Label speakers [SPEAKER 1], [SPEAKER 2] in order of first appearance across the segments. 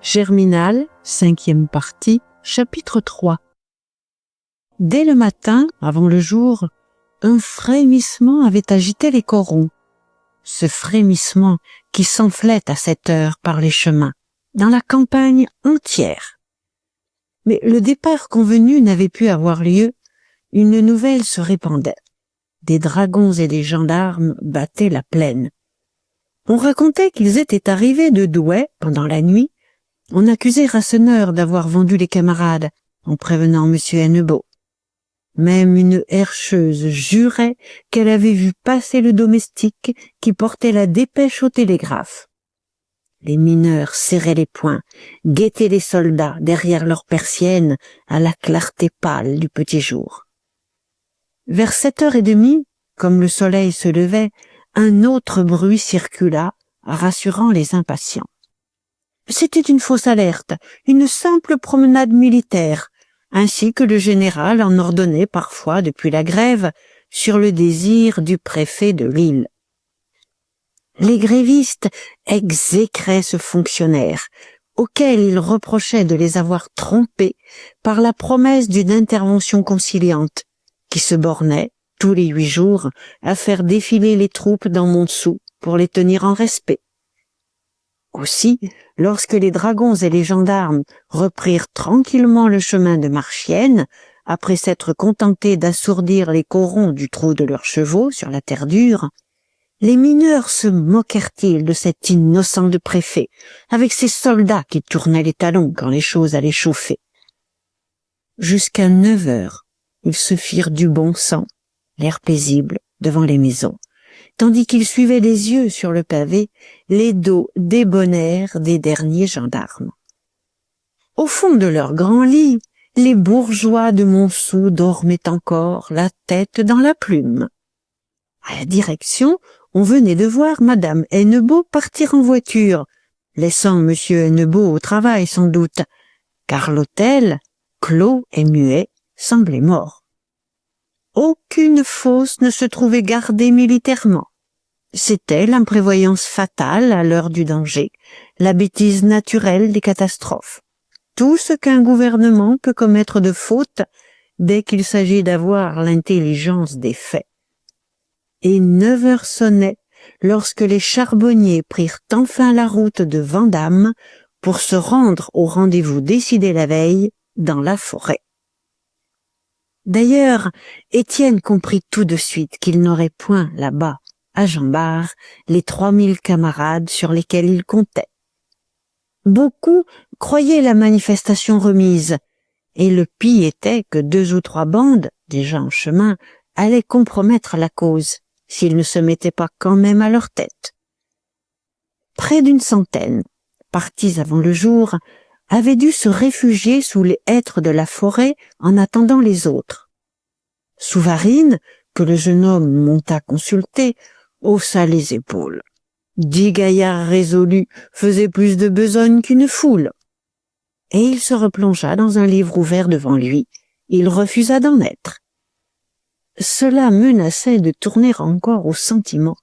[SPEAKER 1] Germinal, 5e partie, chapitre 3. Dès le matin, avant le jour, un frémissement avait agité les corons. Ce frémissement qui s'enflait à cette heure par les chemins, dans la campagne entière. Mais le départ convenu n'avait pu avoir lieu, une nouvelle se répandait. Des dragons et des gendarmes battaient la plaine. On racontait qu'ils étaient arrivés de Douai pendant la nuit. On accusait Rasseneur d'avoir vendu les camarades en prévenant M. Hennebeau. Même une herscheuse jurait qu'elle avait vu passer le domestique qui portait la dépêche au télégraphe. Les mineurs serraient les poings, guettaient les soldats derrière leurs persiennes à la clarté pâle du petit jour. Vers 7h30, comme le soleil se levait, un autre bruit circula, rassurant les impatients. C'était une fausse alerte, une simple promenade militaire, ainsi que le général en ordonnait parfois depuis la grève, sur le désir du préfet de l'île. Les grévistes exécraient ce fonctionnaire, auquel ils reprochaient de les avoir trompés par la promesse d'une intervention conciliante, qui se bornait, tous les 8 jours, à faire défiler les troupes dans Montsou pour les tenir en respect. Aussi, lorsque les dragons et les gendarmes reprirent tranquillement le chemin de Marchienne, après s'être contentés d'assourdir les corons du trot de leurs chevaux sur la terre dure, les mineurs se moquèrent-ils de cet innocent de préfet, avec ses soldats qui tournaient les talons quand les choses allaient chauffer. Jusqu'à 9h, ils se firent du bon sang, l'air paisible, devant les maisons, tandis qu'ils suivaient des yeux sur le pavé les dos débonnaires des derniers gendarmes. Au fond de leur grand lit, les bourgeois de Montsou dormaient encore, la tête dans la plume. À la direction, on venait de voir Madame Hennebeau partir en voiture, laissant Monsieur Hennebeau au travail sans doute, car l'hôtel, clos et muet, semblait mort. Aucune fosse ne se trouvait gardée militairement. C'était l'imprévoyance fatale à l'heure du danger, la bêtise naturelle des catastrophes. Tout ce qu'un gouvernement peut commettre de faute dès qu'il s'agit d'avoir l'intelligence des faits. Et 9h sonnaient lorsque les charbonniers prirent enfin la route de Vandame pour se rendre au rendez-vous décidé la veille dans la forêt. D'ailleurs, Étienne comprit tout de suite qu'il n'aurait point là-bas, à Jean-Bart, les 3000 camarades sur lesquels il comptait. Beaucoup croyaient la manifestation remise, et le pis était que 2 ou 3 bandes, déjà en chemin, allaient compromettre la cause, s'ils ne se mettaient pas quand même à leur tête. Près d'une centaine, partis avant le jour, avaient dû se réfugier sous les hêtres de la forêt en attendant les autres. Souvarine, que le jeune homme monta consulter, haussa les épaules. 10 gaillards résolus faisaient plus de besogne qu'une foule. Et il se replongea dans un livre ouvert devant lui. Il refusa d'en être. Cela menaçait de tourner encore au sentiment,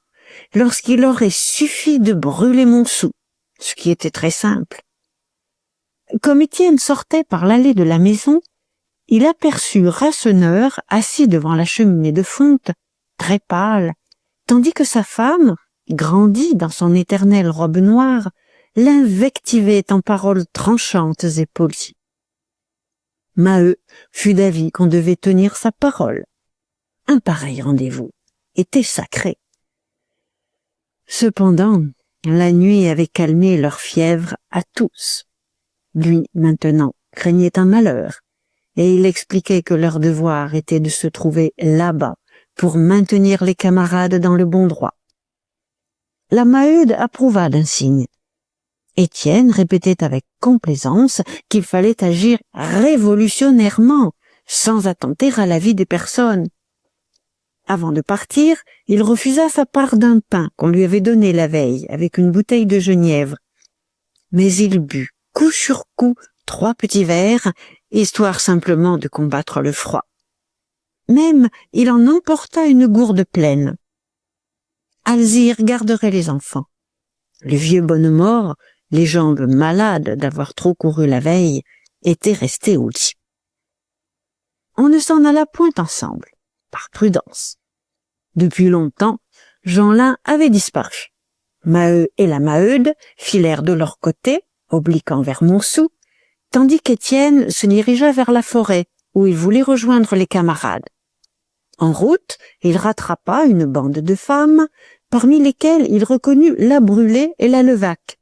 [SPEAKER 1] lorsqu'il aurait suffi de brûler Montsou, ce qui était très simple. Comme Étienne sortait par l'allée de la maison, il aperçut Rasseneur assis devant la cheminée de fonte, très pâle, tandis que sa femme, grandie dans son éternelle robe noire, l'invectivait en paroles tranchantes et polies. Maheu fut d'avis qu'on devait tenir sa parole. Un pareil rendez-vous était sacré. Cependant, la nuit avait calmé leur fièvre à tous. Lui, maintenant, craignait un malheur, et il expliquait que leur devoir était de se trouver là-bas pour maintenir les camarades dans le bon droit. La Maheude approuva d'un signe. Étienne répétait avec complaisance qu'il fallait agir révolutionnairement, sans attenter à la vie des personnes. Avant de partir, il refusa sa part d'un pain qu'on lui avait donné la veille avec une bouteille de genièvre. Mais il but, coup sur coup, 3 petits verres, histoire simplement de combattre le froid. Même, il en emporta une gourde pleine. Alzire garderait les enfants. Le vieux Bonnemort les jambes malades d'avoir trop couru la veille, était resté au lit. On ne s'en alla point ensemble, par prudence. Depuis longtemps, Jeanlin avait disparu. Maheu et la Maheude filèrent de leur côté, obliquant vers Montsou, tandis qu'Étienne se dirigea vers la forêt, où il voulait rejoindre les camarades. En route, il rattrapa une bande de femmes, parmi lesquelles il reconnut la Brûlé et la Levaque.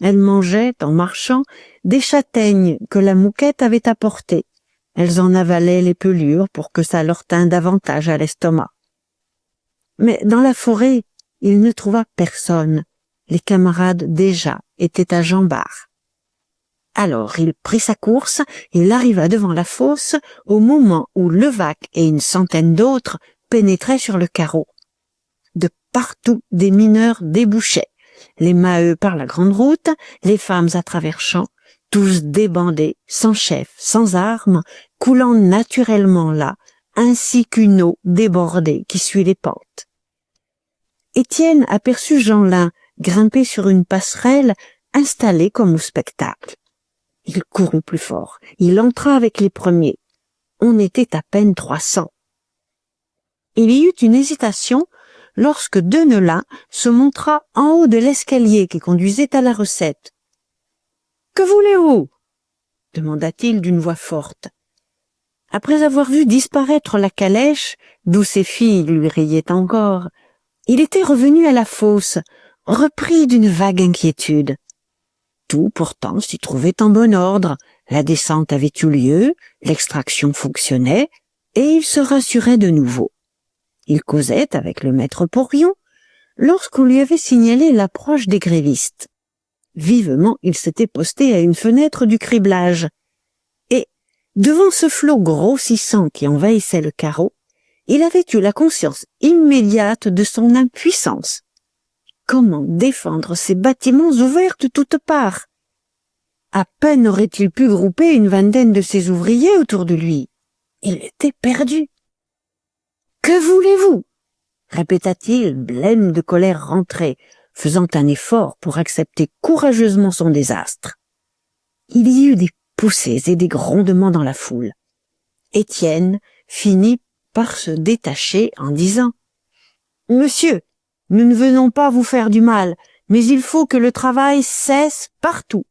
[SPEAKER 1] Elles mangeaient, en marchant, des châtaignes que la Mouquette avait apportées. Elles en avalaient les pelures pour que ça leur tînt davantage à l'estomac. Mais dans la forêt, il ne trouva personne. Les camarades déjà étaient à Jean-Bart. Alors il prit sa course, il arriva devant la fosse au moment où Levaque et une centaine d'autres pénétraient sur le carreau. De partout des mineurs débouchaient, les Maheu par la grande route, les femmes à travers champs, tous débandés, sans chef, sans armes, coulant naturellement là, ainsi qu'une eau débordée qui suit les pentes. Étienne aperçut Jeanlin grimper sur une passerelle installée comme au spectacle. Il courut plus fort, il entra avec les premiers. On était à peine 300. Il y eut une hésitation lorsque Deneulin se montra en haut de l'escalier qui conduisait à la recette. « Que voulez-vous » demanda-t-il d'une voix forte. Après avoir vu disparaître la calèche, d'où ses filles lui riaient encore, il était revenu à la fosse, repris d'une vague inquiétude. Tout, pourtant, s'y trouvait en bon ordre. La descente avait eu lieu, l'extraction fonctionnait, et il se rassurait de nouveau. Il causait avec le maître Porion lorsqu'on lui avait signalé l'approche des grévistes. Vivement, il s'était posté à une fenêtre du criblage. Et, devant ce flot grossissant qui envahissait le carreau, il avait eu la conscience immédiate de son impuissance. Comment défendre ces bâtiments ouverts de toutes parts? À peine aurait-il pu grouper une vingtaine de ses ouvriers autour de lui. Il était perdu. « Que voulez-vous » répéta-t-il, blême de colère rentrée, faisant un effort pour accepter courageusement son désastre. Il y eut des poussées et des grondements dans la foule. Étienne finit par se détacher en disant « Monsieur, nous ne venons pas vous faire du mal, mais il faut que le travail cesse partout. »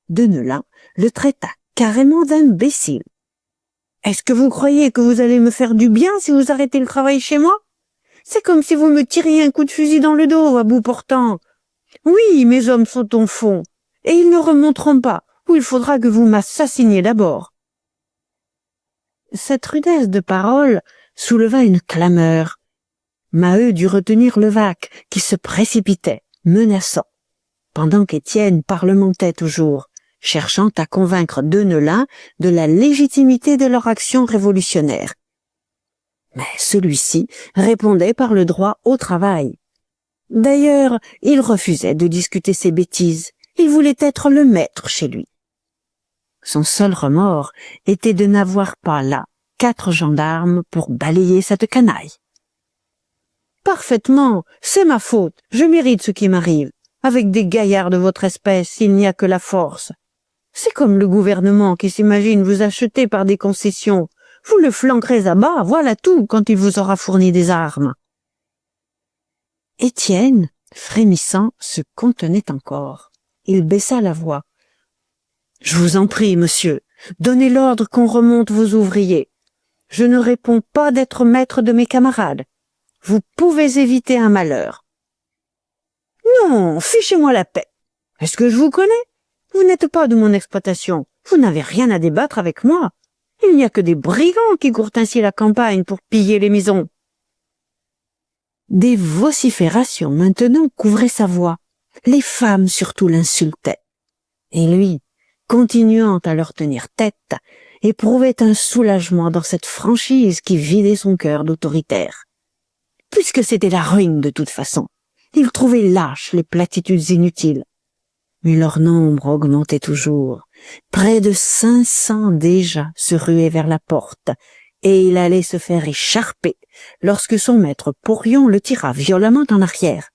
[SPEAKER 1] Deneulin le traita carrément d'imbécile. « Est-ce que vous croyez que vous allez me faire du bien si vous arrêtez le travail chez moi? C'est comme si vous me tiriez un coup de fusil dans le dos à bout portant. Oui, mes hommes sont au fond, et ils ne remonteront pas, ou il faudra que vous m'assassiniez d'abord. » Cette rudesse de parole souleva une clameur. Maheu dut retenir Levaque, qui se précipitait, menaçant, pendant qu'Étienne parlementait toujours, cherchant à convaincre Deneulin de la légitimité de leur action révolutionnaire. Mais celui-ci répondait par le droit au travail. D'ailleurs, il refusait de discuter ces bêtises, il voulait être le maître chez lui. Son seul remords était de n'avoir pas là 4 gendarmes pour balayer cette canaille. « Parfaitement, c'est ma faute, je mérite ce qui m'arrive. Avec des gaillards de votre espèce, il n'y a que la force. C'est comme le gouvernement qui s'imagine vous acheter par des concessions. Vous le flanquerez à bas, voilà tout, quand il vous aura fourni des armes. » Étienne, frémissant, se contenait encore. Il baissa la voix. « Je vous en prie, monsieur, donnez l'ordre qu'on remonte vos ouvriers. Je ne réponds pas d'être maître de mes camarades. Vous pouvez éviter un malheur. »« Non, fichez-moi la paix. Est-ce que je vous connais? Vous n'êtes pas de mon exploitation. Vous n'avez rien à débattre avec moi. Il n'y a que des brigands qui courent ainsi la campagne pour piller les maisons. » Des vociférations maintenant couvraient sa voix. Les femmes surtout l'insultaient. Et lui, continuant à leur tenir tête, éprouvait un soulagement dans cette franchise qui vidait son cœur d'autoritaire. Puisque c'était la ruine de toute façon, il trouvait lâches les platitudes inutiles. Mais leur nombre augmentait toujours. Près de 500 déjà se ruaient vers la porte, et il allait se faire écharper lorsque son maître Porion le tira violemment en arrière.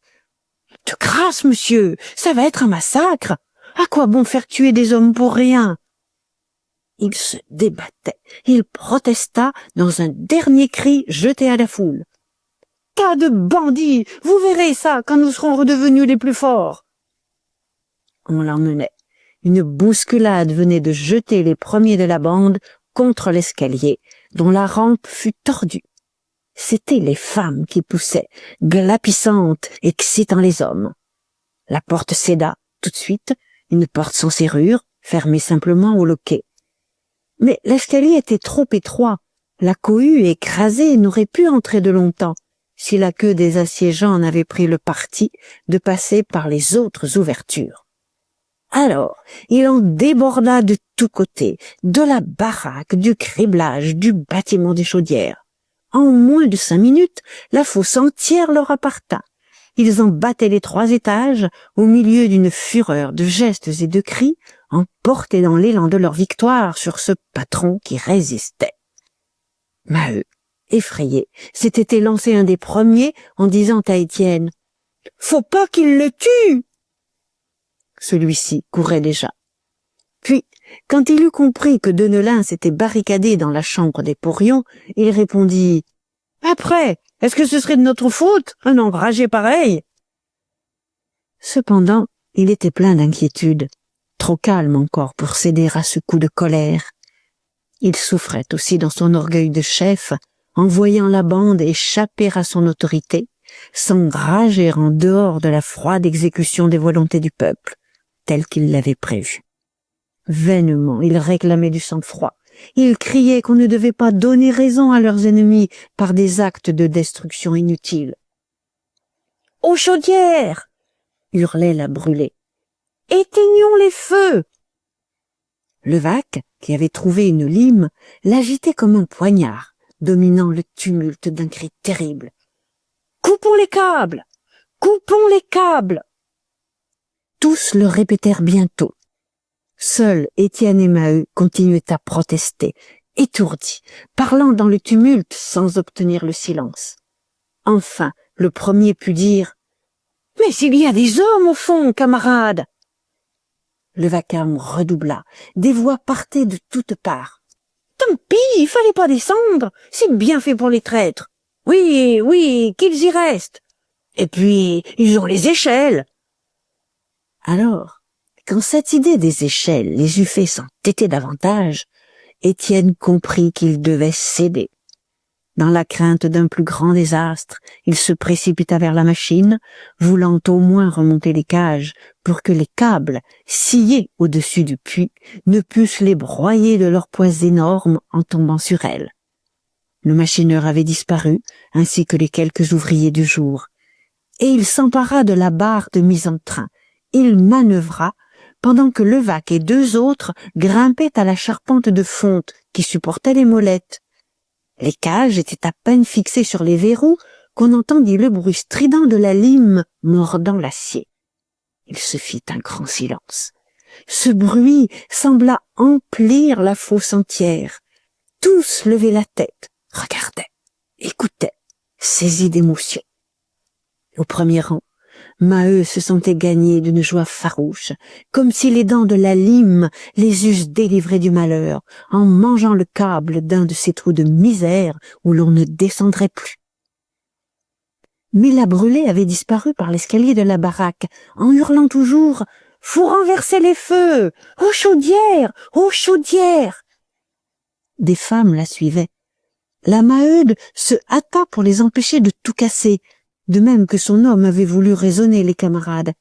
[SPEAKER 1] De grâce, monsieur, ça va être un massacre. À quoi bon faire tuer des hommes pour rien? Il se débattait, il protesta dans un dernier cri jeté à la foule. Tas de bandits, vous verrez ça quand nous serons redevenus les plus forts. On l'emmenait. Une bousculade venait de jeter les premiers de la bande contre l'escalier, dont la rampe fut tordue. C'étaient les femmes qui poussaient, glapissantes, excitant les hommes. La porte céda, tout de suite, une porte sans serrure, fermée simplement au loquet. Mais l'escalier était trop étroit. La cohue écrasée n'aurait pu entrer de longtemps, si la queue des assiégeants n'avait pris le parti de passer par les autres ouvertures. Alors, il en déborda de tous côtés, de la baraque, du criblage, du bâtiment des chaudières. En moins de 5 minutes, la fosse entière leur appartint. Ils en battaient les 3 étages, au milieu d'une fureur de gestes et de cris, emportés dans l'élan de leur victoire sur ce patron qui résistait. Maheu, effrayé, s'était élancé un des premiers en disant à Étienne « Faut pas qu'il le tue !» Celui-ci courait déjà. Puis, quand il eut compris que Deneulin s'était barricadé dans la chambre des porions, il répondit « Après, est-ce que ce serait de notre faute, un enragé pareil ?» Cependant, il était plein d'inquiétude, trop calme encore pour céder à ce coup de colère. Il souffrait aussi dans son orgueil de chef, en voyant la bande échapper à son autorité, s'enrager en dehors de la froide exécution des volontés du peuple, telle qu'il l'avait prévu. Vainement, il réclamait du sang-froid. Il criait qu'on ne devait pas donner raison à leurs ennemis par des actes de destruction inutiles. « Aux chaudières !» hurlait la brûlée. « Éteignons les feux !» Levaque, qui avait trouvé une lime, l'agitait comme un poignard, dominant le tumulte d'un cri terrible. « Coupons les câbles ! Coupons les câbles !» Tous le répétèrent bientôt. Seuls Étienne et Maheu continuaient à protester, étourdis, parlant dans le tumulte sans obtenir le silence. Enfin, le premier put dire « Mais s'il y a des hommes au fond, camarades !» Le vacarme redoubla, des voix partaient de toutes parts. « Tant pis, il fallait pas descendre, c'est bien fait pour les traîtres. Oui, oui, qu'ils y restent. Et puis, ils ont les échelles. » Alors, quand cette idée des échelles les eut fait s'entêter davantage, Étienne comprit qu'il devait céder. Dans la crainte d'un plus grand désastre, il se précipita vers la machine, voulant au moins remonter les cages pour que les câbles, sciés au-dessus du puits, ne pussent les broyer de leurs poids énormes en tombant sur elles. Le machineur avait disparu, ainsi que les quelques ouvriers du jour, et il s'empara de la barre de mise en train. Il manœuvra, pendant que Levaque et 2 autres grimpaient à la charpente de fonte qui supportait les molettes. Les cages étaient à peine fixées sur les verrous qu'on entendit le bruit strident de la lime mordant l'acier. Il se fit un grand silence. Ce bruit sembla emplir la fosse entière. Tous levaient la tête, regardaient, écoutaient, saisis d'émotion. Au premier rang, Maheu se sentait gagné d'une joie farouche, comme si les dents de la lime les eussent délivrés du malheur, en mangeant le câble d'un de ces trous de misère où l'on ne descendrait plus. Mais la brûlée avait disparu par l'escalier de la baraque, en hurlant toujours « Faut renverser les feux! Aux chaudières! Aux chaudières !» Des femmes la suivaient. La Maheude se hâta pour les empêcher de tout casser, de même que son homme avait voulu raisonner les camarades.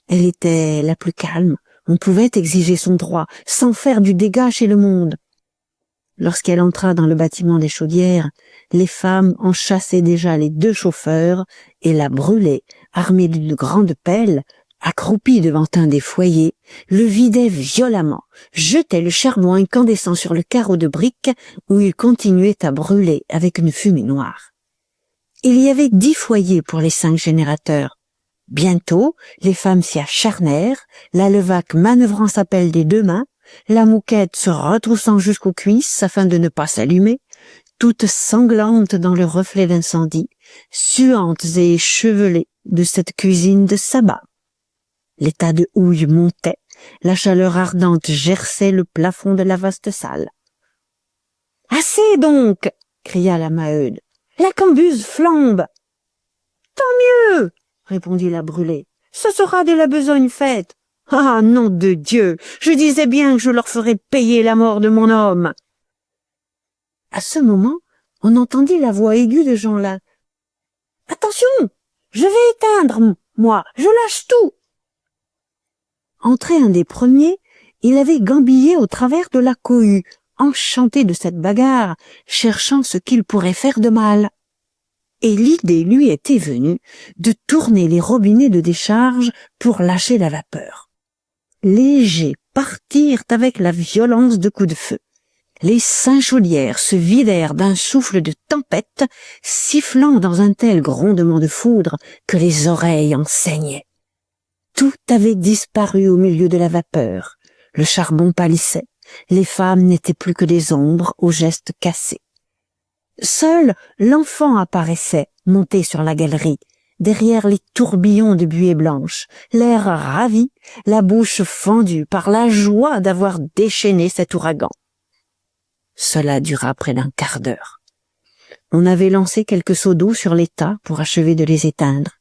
[SPEAKER 1] Elle était la plus calme, on pouvait exiger son droit, sans faire du dégât chez le monde. Lorsqu'elle entra dans le bâtiment des chaudières, les femmes en chassaient déjà les 2 chauffeurs, et la brûlée, armée d'une grande pelle, accroupie devant un des foyers, le vidait violemment, jetait le charbon incandescent sur le carreau de briques où il continuait à brûler avec une fumée noire. Il y avait 10 foyers pour les 5 générateurs. Bientôt, les femmes s'y acharnèrent, la Levaque manœuvrant sa pelle des 2 mains, la Mouquette se retroussant jusqu'aux cuisses afin de ne pas s'allumer, toutes sanglantes dans le reflet d'incendie, suantes et échevelées, de cette cuisine de sabbat. Les tas de houille montaient, la chaleur ardente gerçait le plafond de la vaste salle. « Assez donc !» cria la Maheude. « La cambuse flambe !»« Tant mieux !» répondit la Brûlée. « Ce sera de la besogne faite. Ah, nom de Dieu, je disais bien que je leur ferais payer la mort de mon homme. » À ce moment, on entendit la voix aiguë de Jeanlin. « Attention, je vais éteindre, moi, je lâche tout !» Entré un des premiers, il avait gambillé au travers de la cohue, enchanté de cette bagarre, cherchant ce qu'il pourrait faire de mal. Et l'idée lui était venue de tourner les robinets de décharge pour lâcher la vapeur. Les jets partirent avec la violence de coups de feu. Les 5 chaudières se vidèrent d'un souffle de tempête, sifflant dans un tel grondement de foudre que les oreilles en saignaient. Tout avait disparu au milieu de la vapeur. Le charbon pâlissait. Les femmes n'étaient plus que des ombres aux gestes cassés. Seul l'enfant apparaissait, monté sur la galerie, derrière les tourbillons de buée blanche, l'air ravi, la bouche fendue par la joie d'avoir déchaîné cet ouragan. Cela dura près d'un quart d'heure. On avait lancé quelques seaux d'eau sur les tas pour achever de les éteindre.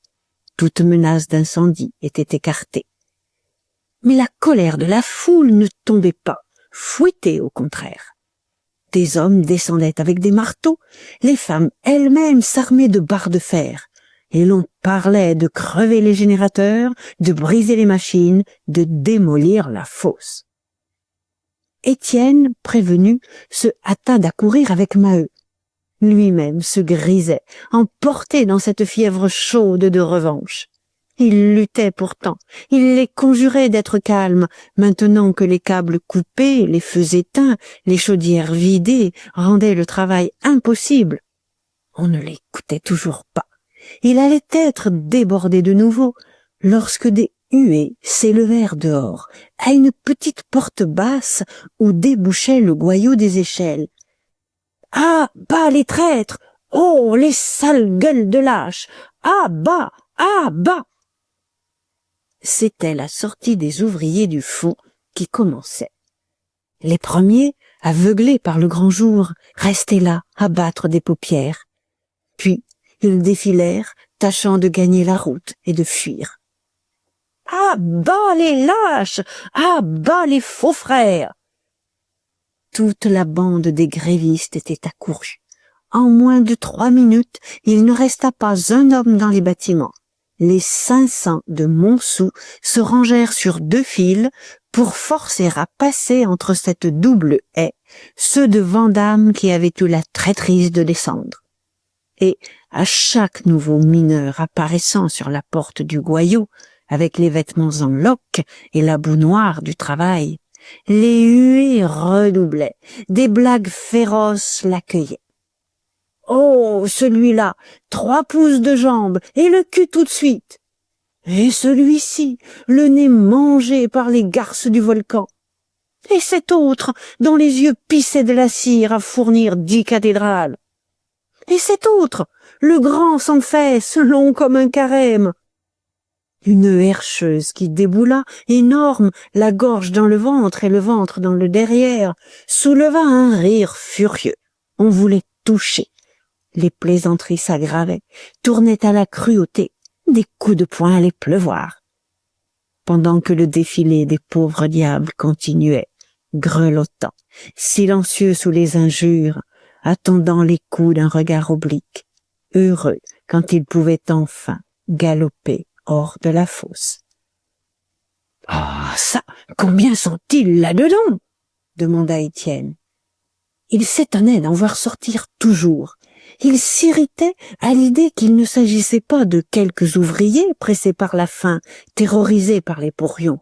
[SPEAKER 1] Toute menace d'incendie était écartée. Mais la colère de la foule ne tombait pas, fouettée au contraire. Des hommes descendaient avec des marteaux, les femmes elles-mêmes s'armaient de barres de fer, et l'on parlait de crever les générateurs, de briser les machines, de démolir la fosse. Étienne, prévenu, se hâta d'accourir avec Maheu. Lui-même se grisait, emporté dans cette fièvre chaude de revanche. Il luttait pourtant, il les conjurait d'être calmes, maintenant que les câbles coupés, les feux éteints, les chaudières vidées rendaient le travail impossible. On ne l'écoutait toujours pas. Il allait être débordé de nouveau, lorsque des huées s'élevèrent dehors, à une petite porte basse où débouchait le goyot des échelles. « Ah, bas les traîtres! Oh, les sales gueules de lâches! Ah, bas! Ah, bas !» C'était la sortie des ouvriers du fond qui commençait. Les premiers, aveuglés par le grand jour, restaient là à battre des paupières. Puis ils défilèrent, tâchant de gagner la route et de fuir. « À bas les lâches! À bas les faux frères !» Toute la bande des grévistes était accourue. En moins de 3 minutes, il ne resta pas un homme dans les bâtiments. Les 500 de Montsou se rangèrent sur 2 files pour forcer à passer entre cette double haie ceux de Vandame qui avaient eu la traîtrise de descendre. Et à chaque nouveau mineur apparaissant sur la porte du goyot, avec les vêtements en loques et la boue noire du travail, les huées redoublaient, des blagues féroces l'accueillaient. « Oh, celui-là, 3 pouces de jambes et le cul tout de suite. Et celui-ci, le nez mangé par les garces du volcan. Et cet autre, dont les yeux pissaient de la cire à fournir 10 cathédrales. Et cet autre, le grand sans fesses, long comme un carême. » Une herscheuse qui déboula, énorme, la gorge dans le ventre et le ventre dans le derrière, souleva un rire furieux. On voulait toucher. Les plaisanteries s'aggravaient, tournaient à la cruauté, des coups de poing allaient pleuvoir. Pendant que le défilé des pauvres diables continuait, grelottant, silencieux sous les injures, attendant les coups d'un regard oblique, heureux quand ils pouvaient enfin galoper hors de la fosse. « Ah, ça, combien sont-ils là-dedans ?» demanda Étienne. Il s'étonnait d'en voir sortir toujours. Il s'irritait à l'idée qu'il ne s'agissait pas de quelques ouvriers pressés par la faim, terrorisés par les porions.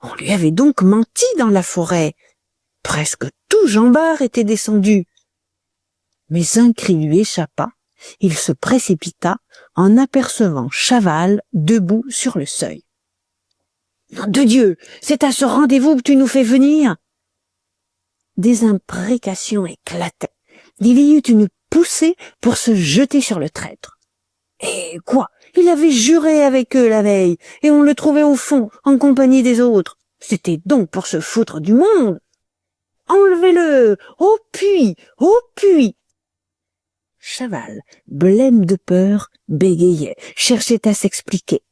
[SPEAKER 1] On lui avait donc menti dans la forêt. Presque tout Jean Bart était descendu. Mais un cri lui échappa. Il se précipita en apercevant Chaval debout sur le seuil. « Nom de Dieu, c'est à ce rendez-vous que tu nous fais venir ?» Des imprécations éclataient. Il y eut une poussée pour se jeter sur le traître. « Et quoi, Il avait juré avec eux la veille, et on le trouvait au fond, en compagnie des autres. C'était donc pour se foutre du monde. Enlevez-le, au puits, au puits. Chaval, blême de peur, bégayait, cherchait à s'expliquer.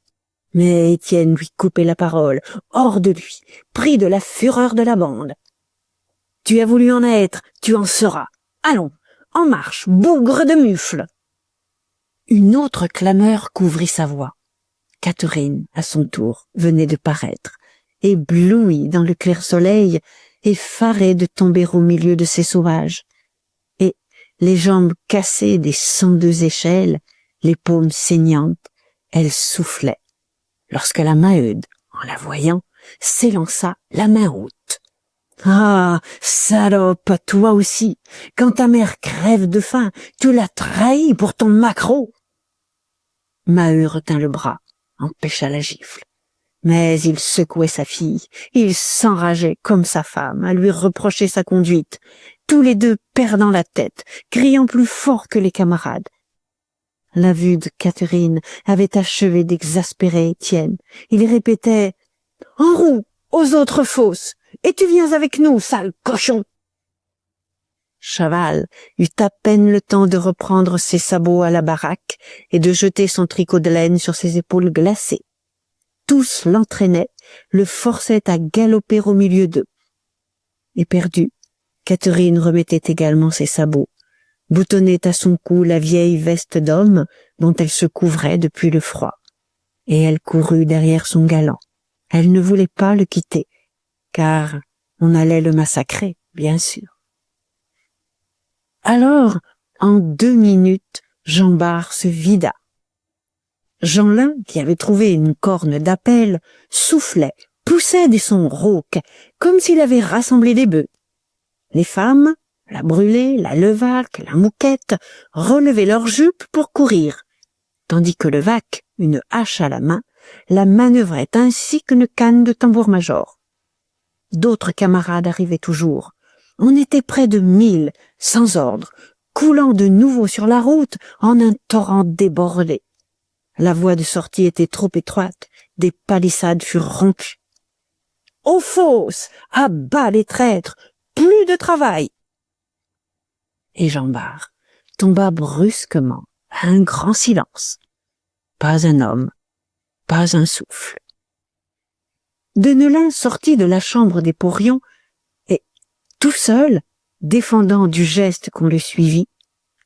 [SPEAKER 1] Mais Étienne lui coupait la parole, hors de lui, pris de la fureur de la bande. « Tu as voulu en être, tu en seras. Allons, en marche, bougre de mufle !» Une autre clameur couvrit sa voix. Catherine, à son tour, venait de paraître, éblouie dans le clair soleil, effarée de tomber au milieu de ces sauvages. Et, les jambes cassées des 102 échelles, les paumes saignantes, elle soufflait, lorsque la Maheude, en la voyant, s'élança la main haute. « Ah, salope, toi aussi, quand ta mère crève de faim, tu l'as trahie pour ton maquereau !» Maheu retint le bras, empêcha la gifle. Mais il secouait sa fille, il s'enrageait comme sa femme à lui reprocher sa conduite, tous les deux perdant la tête, criant plus fort que les camarades. La vue de Catherine avait achevé d'exaspérer Étienne. Il répétait « En roue, aux autres fosses, et tu viens avec nous, sale cochon !» Chaval eut à peine le temps de reprendre ses sabots à la baraque et de jeter son tricot de laine sur ses épaules glacées. Tous l'entraînaient, le forçaient à galoper au milieu d'eux. Éperdue, Catherine remettait également ses sabots, boutonnait à son cou la vieille veste d'homme dont elle se couvrait depuis le froid, et elle courut derrière son galant. Elle ne voulait pas le quitter, car on allait le massacrer, bien sûr. Alors, en 2 minutes, Jean Bart se vida. Jeanlin, qui avait trouvé une corne d'appel, soufflait, poussait des sons rauques, comme s'il avait rassemblé des bœufs. Les femmes, la Brûlé, la Levaque, la Mouquette, relevaient leurs jupes pour courir, tandis que Levaque, une hache à la main, la manœuvrait ainsi qu'une canne de tambour-major. D'autres camarades arrivaient toujours. On était près de 1000, sans ordre, coulant de nouveau sur la route en un torrent débordé. La voie de sortie était trop étroite, des palissades furent rompues. « Aux fosses, à bas les traîtres, plus de travail !» Et Jean Bart tomba brusquement à un grand silence. Pas un homme, pas un souffle. Deneulin sortit de la chambre des porions et, tout seul, défendant du geste qu'on le suivit,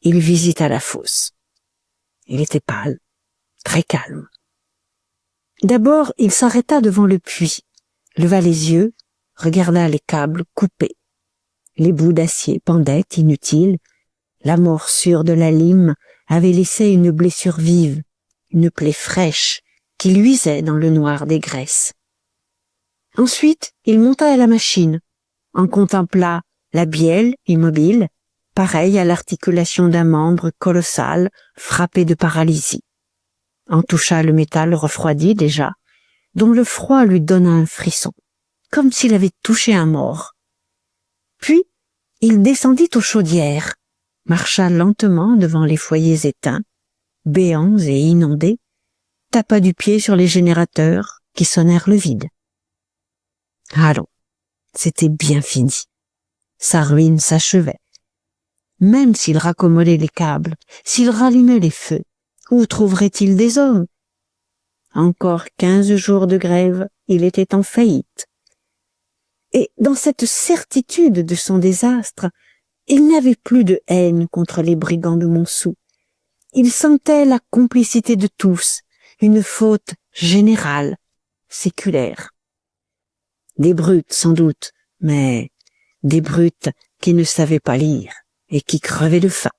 [SPEAKER 1] il visita la fosse. Il était pâle, très calme. D'abord, il s'arrêta devant le puits, leva les yeux, regarda les câbles coupés. Les bouts d'acier pendaient inutiles. La morsure de la lime avait laissé une blessure vive, une plaie fraîche qui luisait dans le noir des graisses. Ensuite, il monta à la machine, en contempla la bielle immobile, pareille à l'articulation d'un membre colossal frappé de paralysie. En toucha le métal refroidi déjà, dont le froid lui donna un frisson, comme s'il avait touché un mort. Puis, il descendit aux chaudières, marcha lentement devant les foyers éteints, béants et inondés, tapa du pied sur les générateurs qui sonnèrent le vide. Allons, c'était bien fini. Sa ruine s'achevait. Même s'il raccommodait les câbles, s'il rallumait les feux, où trouverait-il des hommes? Encore 15 jours de grève, il était en faillite. Et dans cette certitude de son désastre, il n'avait plus de haine contre les brigands de Montsou. Il sentait la complicité de tous, une faute générale, séculaire. Des brutes sans doute, mais des brutes qui ne savaient pas lire et qui crevaient de faim.